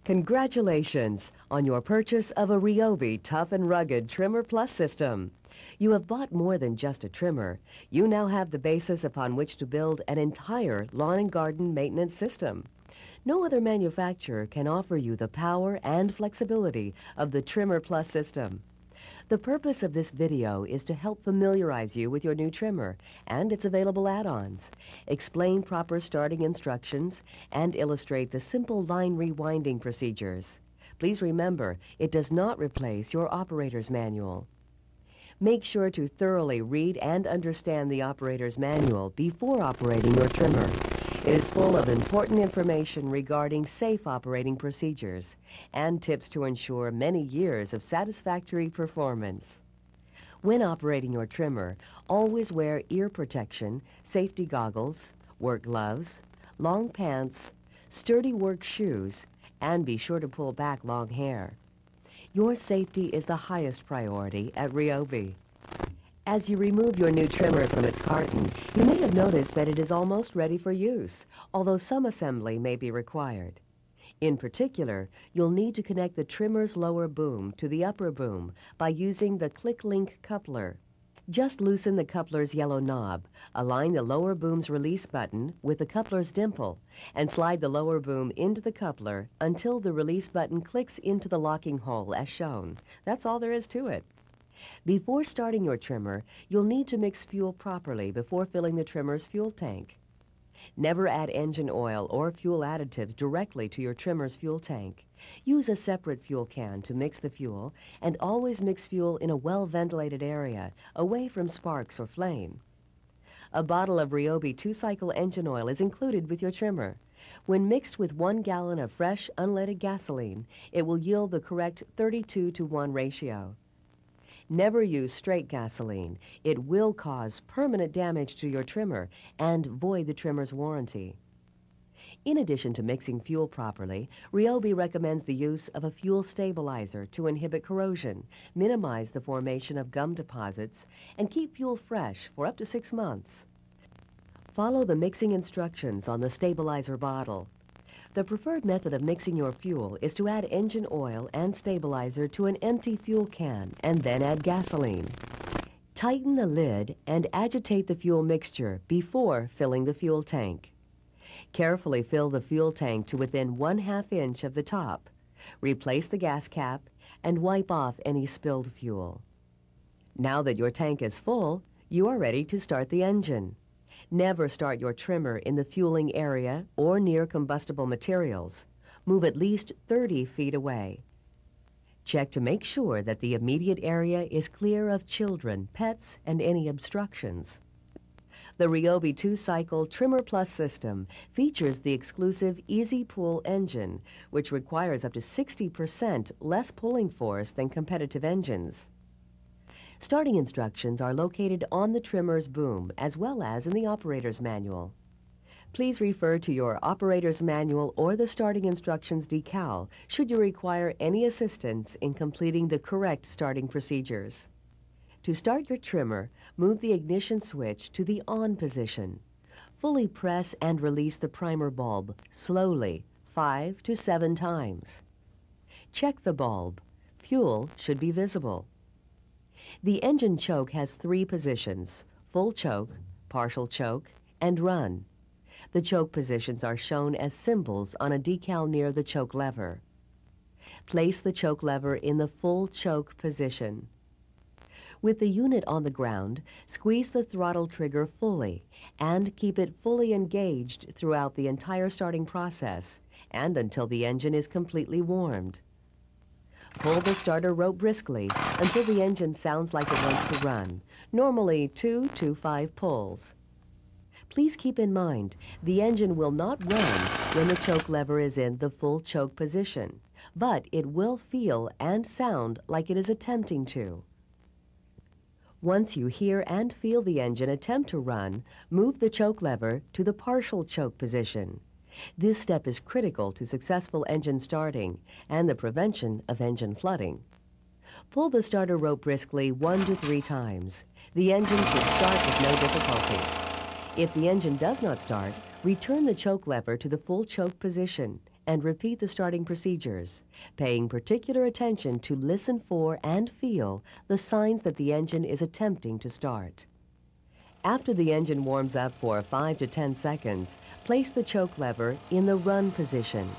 Congratulations on your purchase of a Ryobi Tough and Rugged TrimmerPlus system. You have bought more than just a trimmer. You now have the basis upon which to build an entire lawn and garden maintenance system. No other manufacturer can offer you the power and flexibility of the TrimmerPlus system. The purpose of this video is to help familiarize you with your new trimmer and its available add-ons, explain proper starting instructions, and illustrate the simple line rewinding procedures. Please remember, it does not replace your operator's manual. Make sure to thoroughly read and understand the operator's manual before operating your trimmer. It is full of important information regarding safe operating procedures and tips to ensure many years of satisfactory performance. When operating your trimmer, always wear ear protection, safety goggles, work gloves, long pants, sturdy work shoes, and be sure to pull back long hair. Your safety is the highest priority at Ryobi. As you remove your new trimmer from its carton, you may have noticed that it is almost ready for use, although some assembly may be required. In particular, you'll need to connect the trimmer's lower boom to the upper boom by using the click-link coupler. Just loosen the coupler's yellow knob, align the lower boom's release button with the coupler's dimple, and slide the lower boom into the coupler until the release button clicks into the locking hole as shown. That's all there is to it. Before starting your trimmer, you'll need to mix fuel properly before filling the trimmer's fuel tank. Never add engine oil or fuel additives directly to your trimmer's fuel tank. Use a separate fuel can to mix the fuel, and always mix fuel in a well-ventilated area, away from sparks or flame. A bottle of Ryobi 2-cycle engine oil is included with your trimmer. When mixed with 1 gallon of fresh, unleaded gasoline, it will yield the correct 32:1 ratio. Never use straight gasoline. It will cause permanent damage to your trimmer and void the trimmer's warranty. In addition to mixing fuel properly, Ryobi recommends the use of a fuel stabilizer to inhibit corrosion, minimize the formation of gum deposits, and keep fuel fresh for up to 6 months. Follow the mixing instructions on the stabilizer bottle. The preferred method of mixing your fuel is to add engine oil and stabilizer to an empty fuel can and then add gasoline. Tighten the lid and agitate the fuel mixture before filling the fuel tank. Carefully fill the fuel tank to within 1/2 inch of the top. Replace the gas cap and wipe off any spilled fuel. Now that your tank is full, you are ready to start the engine. Never start your trimmer in the fueling area or near combustible materials. Move at least 30 feet away. Check to make sure that the immediate area is clear of children, pets, and any obstructions. The Ryobi 2-cycle TrimmerPlus system features the exclusive Easy Pull engine, which requires up to 60% less pulling force than competitive engines. Starting instructions are located on the trimmer's boom as well as in the operator's manual. Please refer to your operator's manual or the starting instructions decal should you require any assistance in completing the correct starting procedures. To start your trimmer, move the ignition switch to the on position. Fully press and release the primer bulb slowly 5 to 7 times. Check the bulb. Fuel should be visible. The engine choke has 3 positions: full choke, partial choke, and run. The choke positions are shown as symbols on a decal near the choke lever. Place the choke lever in the full choke position. With the unit on the ground, squeeze the throttle trigger fully and keep it fully engaged throughout the entire starting process and until the engine is completely warmed. Pull the starter rope briskly until the engine sounds like it wants to run, normally 2 to 5 pulls. Please keep in mind, the engine will not run when the choke lever is in the full choke position, but it will feel and sound like it is attempting to. Once you hear and feel the engine attempt to run, move the choke lever to the partial choke position. This step is critical to successful engine starting and the prevention of engine flooding. Pull the starter rope briskly 1 to 3 times. The engine should start with no difficulty. If the engine does not start, return the choke lever to the full choke position and repeat the starting procedures, paying particular attention to listen for and feel the signs that the engine is attempting to start. After the engine warms up for 5 to 10 seconds, place the choke lever in the run position.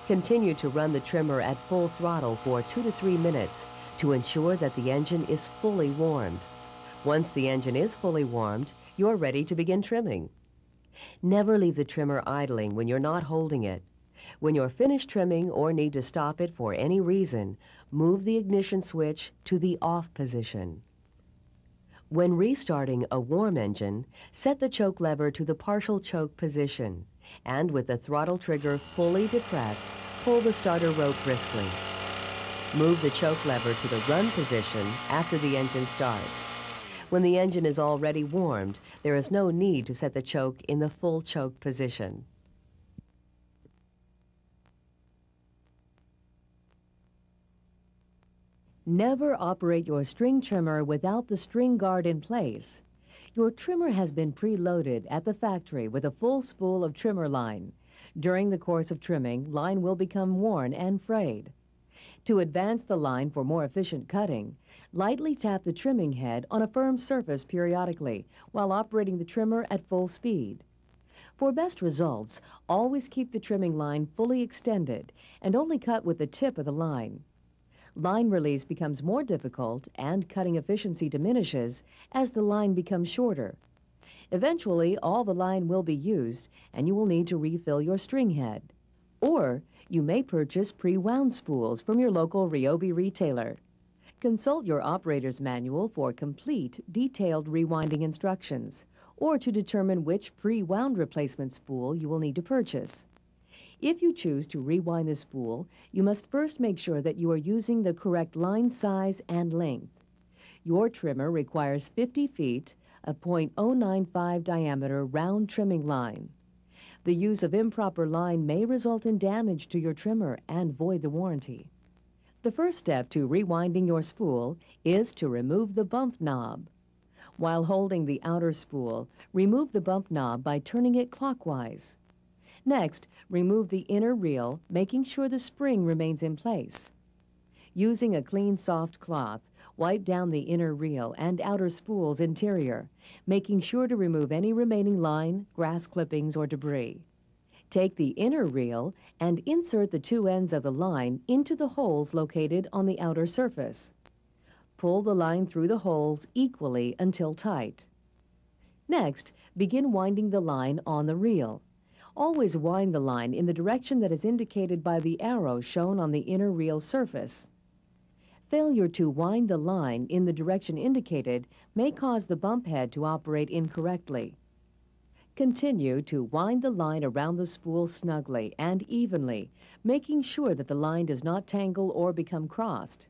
Continue to run the trimmer at full throttle for 2 to 3 minutes to ensure that the engine is fully warmed. Once the engine is fully warmed, you're ready to begin trimming. Never leave the trimmer idling when you're not holding it. When you're finished trimming or need to stop it for any reason, move the ignition switch to the off position. When restarting a warm engine, set the choke lever to the partial choke position, and with the throttle trigger fully depressed, pull the starter rope briskly. Move the choke lever to the run position after the engine starts. When the engine is already warmed, there is no need to set the choke in the full choke position. Never operate your string trimmer without the string guard in place. Your trimmer has been preloaded at the factory with a full spool of trimmer line. During the course of trimming, line will become worn and frayed. To advance the line for more efficient cutting, lightly tap the trimming head on a firm surface periodically while operating the trimmer at full speed. For best results, always keep the trimming line fully extended and only cut with the tip of the line. Line release becomes more difficult and cutting efficiency diminishes as the line becomes shorter. Eventually, all the line will be used and you will need to refill your string head. Or you may purchase pre-wound spools from your local Ryobi retailer. Consult your operator's manual for complete, detailed rewinding instructions, or to determine which pre-wound replacement spool you will need to purchase. If you choose to rewind the spool, you must first make sure that you are using the correct line size and length. Your trimmer requires 50 feet, a .095 diameter round trimming line. The use of improper line may result in damage to your trimmer and void the warranty. The first step to rewinding your spool is to remove the bump knob. While holding the outer spool, remove the bump knob by turning it clockwise. Next, remove the inner reel, making sure the spring remains in place. Using a clean, soft cloth, wipe down the inner reel and outer spool's interior, making sure to remove any remaining line, grass clippings, or debris. Take the inner reel and insert the two ends of the line into the holes located on the outer surface. Pull the line through the holes equally until tight. Next, begin winding the line on the reel. Always wind the line in the direction that is indicated by the arrow shown on the inner reel surface. Failure to wind the line in the direction indicated may cause the bump head to operate incorrectly. Continue to wind the line around the spool snugly and evenly, making sure that the line does not tangle or become crossed.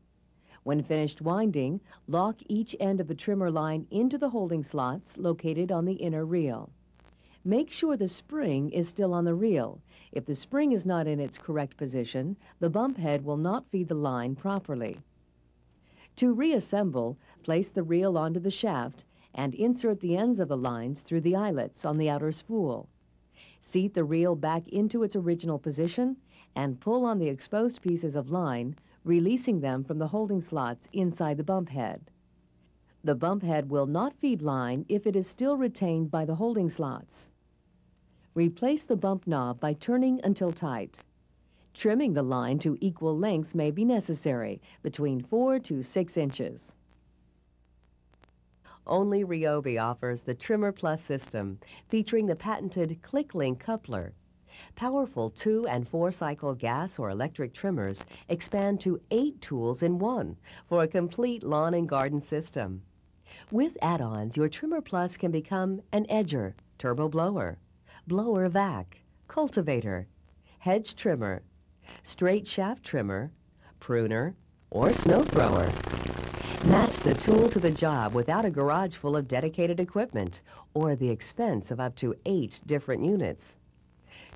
When finished winding, lock each end of the trimmer line into the holding slots located on the inner reel. Make sure the spring is still on the reel. If the spring is not in its correct position, the bump head will not feed the line properly. To reassemble, place the reel onto the shaft and insert the ends of the lines through the eyelets on the outer spool. Seat the reel back into its original position and pull on the exposed pieces of line, releasing them from the holding slots inside the bump head. The bump head will not feed line if it is still retained by the holding slots. Replace the bump knob by turning until tight. Trimming the line to equal lengths may be necessary, between 4 to 6 inches. Only Ryobi offers the TrimmerPlus system, featuring the patented click-link coupler. Powerful 2- and 4-cycle gas or electric trimmers expand to 8 tools in one for a complete lawn and garden system. With add-ons, your TrimmerPlus can become an edger, turbo blower, blower vac, cultivator, hedge trimmer, straight shaft trimmer, pruner, or snow thrower. Match the tool to the job without a garage full of dedicated equipment or the expense of up to 8 different units.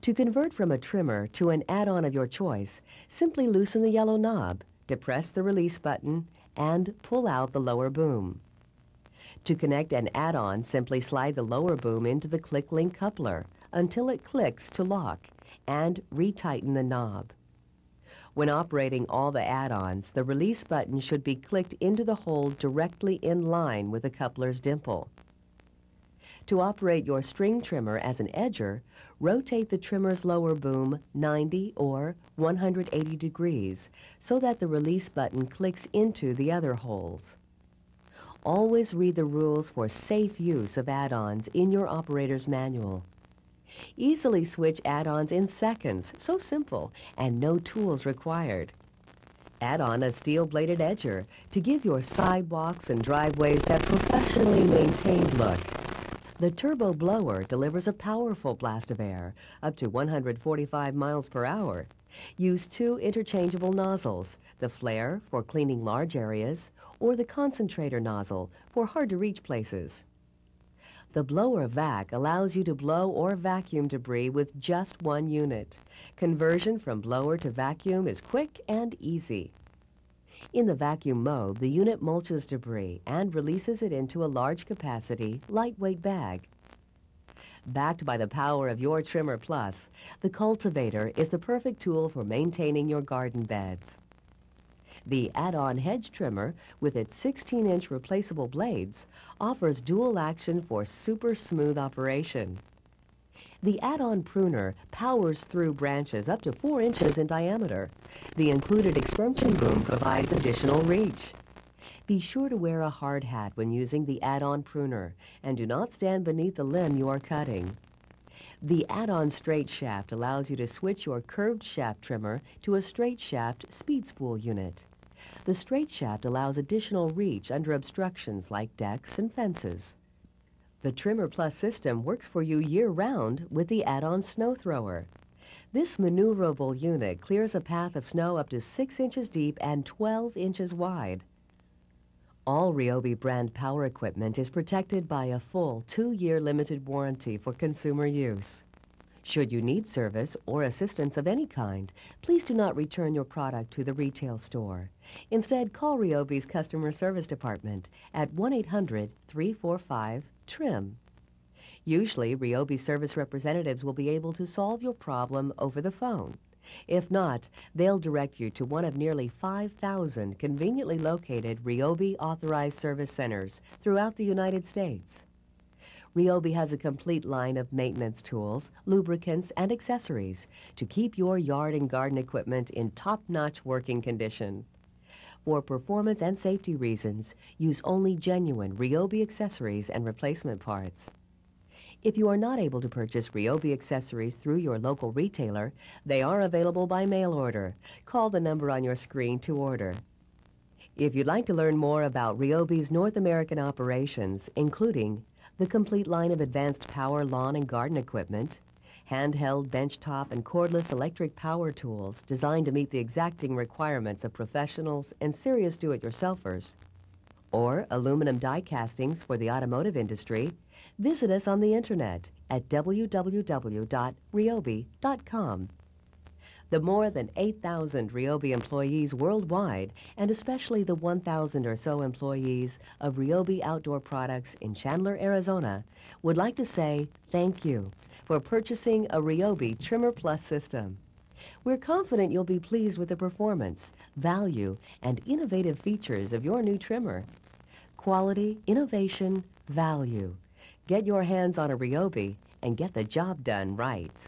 To convert from a trimmer to an add-on of your choice, simply loosen the yellow knob, depress the release button, and pull out the lower boom. To connect an add-on, simply slide the lower boom into the click-link coupler until it clicks to lock and retighten the knob. When operating all the add-ons, the release button should be clicked into the hole directly in line with the coupler's dimple. To operate your string trimmer as an edger, rotate the trimmer's lower boom 90 or 180 degrees so that the release button clicks into the other holes. Always read the rules for safe use of add-ons in your operator's manual. Easily switch add-ons in seconds, so simple, and no tools required. Add on a steel-bladed edger to give your sidewalks and driveways that professionally maintained look. The turbo blower delivers a powerful blast of air, up to 145 miles per hour. Use two interchangeable nozzles, the flare for cleaning large areas, or the concentrator nozzle for hard-to-reach places. The blower vac allows you to blow or vacuum debris with just one unit. Conversion from blower to vacuum is quick and easy. In the vacuum mode, the unit mulches debris and releases it into a large capacity, lightweight bag. Backed by the power of your TrimmerPlus, the cultivator is the perfect tool for maintaining your garden beds. The add-on hedge trimmer, with its 16-inch replaceable blades, offers dual action for super smooth operation. The add-on pruner powers through branches up to 4 inches in diameter. The included expansion boom provides additional reach. Be sure to wear a hard hat when using the add-on pruner, and do not stand beneath the limb you are cutting. The add-on straight shaft allows you to switch your curved shaft trimmer to a straight shaft speed spool unit. The straight shaft allows additional reach under obstructions like decks and fences. The TrimmerPlus system works for you year-round with the add-on snow thrower. This maneuverable unit clears a path of snow up to 6 inches deep and 12 inches wide. All Ryobi brand power equipment is protected by a full 2-year limited warranty for consumer use. Should you need service or assistance of any kind, please do not return your product to the retail store. Instead, call Ryobi's customer service department at 1-800-345-TRIM. Usually, Ryobi service representatives will be able to solve your problem over the phone. If not, they'll direct you to one of nearly 5,000 conveniently located Ryobi authorized service centers throughout the United States. Ryobi has a complete line of maintenance tools, lubricants, and accessories to keep your yard and garden equipment in top-notch working condition. For performance and safety reasons, use only genuine Ryobi accessories and replacement parts. If you are not able to purchase Ryobi accessories through your local retailer, they are available by mail order. Call the number on your screen to order. If you'd like to learn more about Ryobi's North American operations, including the complete line of advanced power lawn and garden equipment, handheld benchtop and cordless electric power tools designed to meet the exacting requirements of professionals and serious do-it-yourselfers, or aluminum die castings for the automotive industry, visit us on the internet at www.ryobi.com. The more than 8,000 Ryobi employees worldwide, and especially the 1,000 or so employees of Ryobi Outdoor Products in Chandler, Arizona, would like to say thank you for purchasing a Ryobi TrimmerPlus system. We're confident you'll be pleased with the performance, value, and innovative features of your new trimmer. Quality, innovation, value. Get your hands on a Ryobi and get the job done right.